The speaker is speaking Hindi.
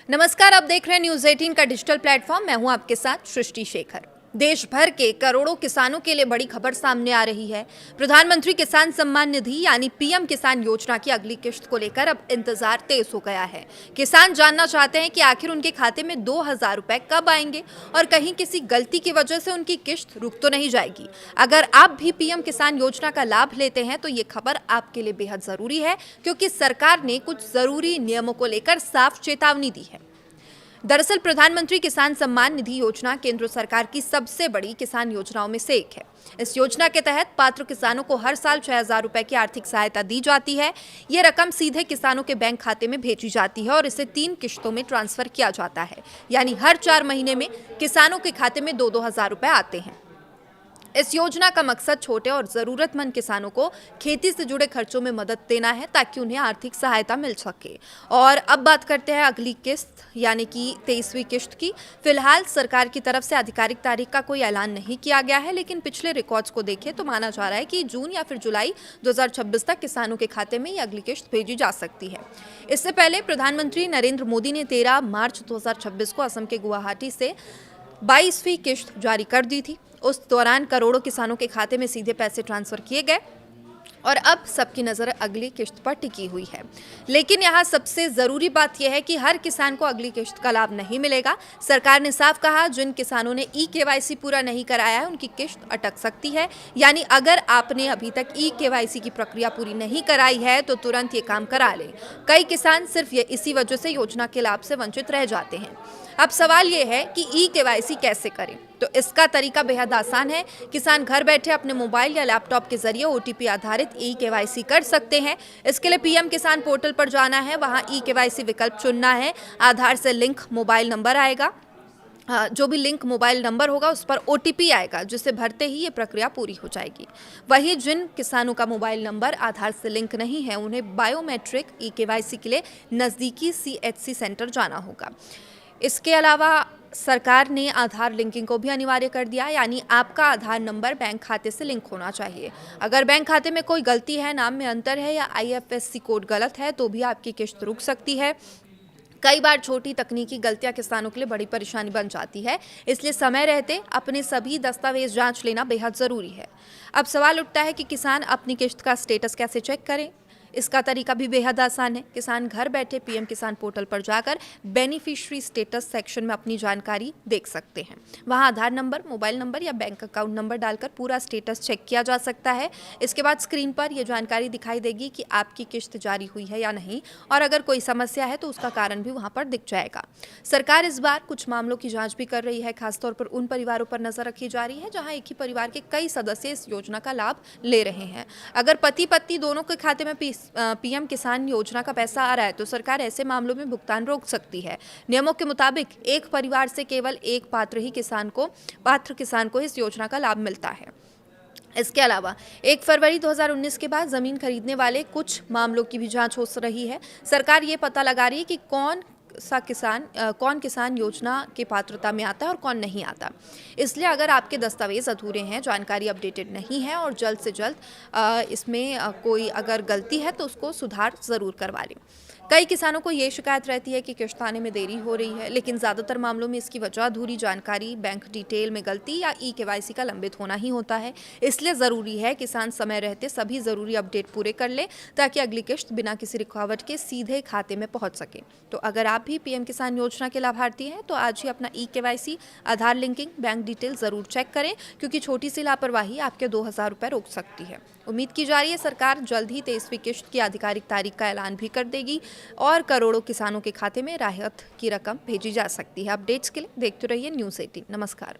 नमस्कार, आप देख रहे हैं न्यूज 18 का डिजिटल प्लेटफॉर्म। मैं हूं आपके साथ सृष्टि शेखर। देश भर के करोड़ों किसानों के लिए बड़ी खबर सामने आ रही है। प्रधानमंत्री किसान सम्मान निधि यानी पीएम किसान योजना की अगली किश्त को लेकर अब इंतजार तेज हो गया है। किसान जानना चाहते हैं कि आखिर उनके खाते में 2000 रुपए कब आएंगे और कहीं किसी गलती की वजह से उनकी किश्त रुक तो नहीं जाएगी। अगर आप भी पीएम किसान योजना का लाभ लेते हैं तो ये खबर आपके लिए बेहद जरूरी है, क्योंकि सरकार ने कुछ जरूरी नियमों को लेकर साफ चेतावनी दी है। दरअसल प्रधानमंत्री किसान सम्मान निधि योजना केंद्र सरकार की सबसे बड़ी किसान योजनाओं में से एक है। इस योजना के तहत पात्र किसानों को हर साल 6000 रुपए की आर्थिक सहायता दी जाती है। ये रकम सीधे किसानों के बैंक खाते में भेजी जाती है और इसे 3 किश्तों में ट्रांसफर किया जाता है, यानी हर 4 महीने में किसानों के खाते में 2-2 हजार रुपए आते हैं। इस योजना का मकसद छोटे और जरूरतमंद किसानों को खेती से जुड़े खर्चों में मदद देना है, ताकि उन्हें आर्थिक सहायता मिल सके। और अब बात करते हैं अगली किस्त यानी कि 23वीं किश्त की। फिलहाल सरकार की तरफ से आधिकारिक तारीख का कोई ऐलान नहीं किया गया है, लेकिन पिछले रिकॉर्ड्स को देखें तो माना जा रहा है कि जून या फिर जुलाई 2026 तक किसानों के खाते में ये अगली किश्त भेजी जा सकती है। इससे पहले प्रधानमंत्री नरेंद्र मोदी ने 13 मार्च 2026 को असम के गुवाहाटी से 22वीं किश्त जारी कर दी थी। उस दौरान करोड़ों किसानों के खाते में सीधे पैसे ट्रांसफर किए गए और अब सबकी नज़र अगली किश्त पर टिकी हुई है। लेकिन यहाँ सबसे ज़रूरी बात यह है कि हर किसान को अगली किश्त का लाभ नहीं मिलेगा। सरकार ने साफ कहा, जिन किसानों ने ई-केवाईसी पूरा नहीं कराया है उनकी किश्त अटक सकती है। यानी अगर आपने अभी तक ई-केवाईसी की प्रक्रिया पूरी नहीं कराई है तो तुरंत ये काम करा लें। कई किसान सिर्फ इसी वजह से योजना के लाभ से वंचित रह जाते हैं। अब सवाल ये है कि ई-केवाईसी कैसे करें, तो इसका तरीका बेहद आसान है। किसान घर बैठे अपने मोबाइल या लैपटॉप के जरिए ओटीपी आधारित ई-केवाईसी कर सकते हैं। इसके लिए पीएम किसान पोर्टल पर जाना है, वहां ई-केवाईसी विकल्प चुनना है। आधार से लिंक मोबाइल नंबर आएगा, जो भी लिंक मोबाइल नंबर होगा उस पर ओटीपी आएगा, जिसे भरते ही ये प्रक्रिया पूरी हो जाएगी। वहीं जिन किसानों का मोबाइल नंबर आधार से लिंक नहीं है उन्हें बायोमेट्रिक ई-केवाईसी के लिए नज़दीकी सीएचसी सेंटर जाना होगा। इसके अलावा सरकार ने आधार लिंकिंग को भी अनिवार्य कर दिया, यानी आपका आधार नंबर बैंक खाते से लिंक होना चाहिए। अगर बैंक खाते में कोई गलती है, नाम में अंतर है या आईएफएससी कोड गलत है तो भी आपकी किश्त रुक सकती है। कई बार छोटी तकनीकी गलतियां किसानों के लिए बड़ी परेशानी बन जाती है, इसलिए समय रहते अपने सभी दस्तावेज जांच लेना बेहद ज़रूरी है। अब सवाल उठता है कि किसान अपनी किश्त का स्टेटस कैसे चेक करें। इसका तरीका भी बेहद आसान है। किसान घर बैठे पीएम किसान पोर्टल पर जाकर बेनिफिशियरी स्टेटस सेक्शन में अपनी जानकारी देख सकते हैं। वहां आधार नंबर, मोबाइल नंबर या बैंक अकाउंट नंबर डालकर पूरा स्टेटस चेक किया जा सकता है। इसके बाद स्क्रीन पर यह जानकारी दिखाई देगी कि आपकी किश्त जारी हुई है या नहीं, और अगर कोई समस्या है तो उसका कारण भी वहां पर दिख जाएगा। सरकार इस बार कुछ मामलों की जाँच भी कर रही है। खासतौर पर उन परिवारों पर नजर रखी जा रही है जहाँ एक ही परिवार के कई सदस्य इस योजना का लाभ ले रहे हैं। अगर पति पत्नी दोनों के खाते में पीएम किसान योजना का पैसा आ रहा है तो सरकार ऐसे मामलों में भुगतान रोक सकती है। नियमों के मुताबिक एक परिवार से केवल एक पात्र किसान को इस योजना का लाभ मिलता है। इसके अलावा 1 फरवरी 2019 के बाद जमीन खरीदने वाले कुछ मामलों की भी जांच हो रही है। सरकार ये पता लगा रही है कि कौन किसान योजना की पात्रता में आता है और कौन नहीं आता। इसलिए अगर आपके दस्तावेज अधूरे हैं, जानकारी अपडेटेड नहीं है और जल्द से जल्द इसमें कोई अगर गलती है तो उसको सुधार ज़रूर करवा लें। कई किसानों को ये शिकायत रहती है कि किश्त आने में देरी हो रही है, लेकिन ज़्यादातर मामलों में इसकी वजह अधूरी जानकारी, बैंक डिटेल में गलती या ई-केवाईसी का लंबित होना ही होता है। इसलिए ज़रूरी है किसान समय रहते सभी ज़रूरी अपडेट पूरे कर ले, ताकि अगली किश्त बिना किसी रुकावट के सीधे खाते में पहुंच सके। तो अगर आप भी पीएम किसान योजना के लाभार्थी हैं तो आज ही अपना ई-केवाईसी, आधार लिंकिंग, बैंक डिटेल ज़रूर चेक करें, क्योंकि छोटी सी लापरवाही आपके 2000 रुपये रोक सकती है। उम्मीद की जा रही है सरकार जल्द ही 23वीं किश्त की आधिकारिक तारीख का ऐलान भी कर देगी और करोड़ों किसानों के खाते में राहत की रकम भेजी जा सकती है। अपडेट्स के लिए देखते रहिए न्यूज़ 18। नमस्कार।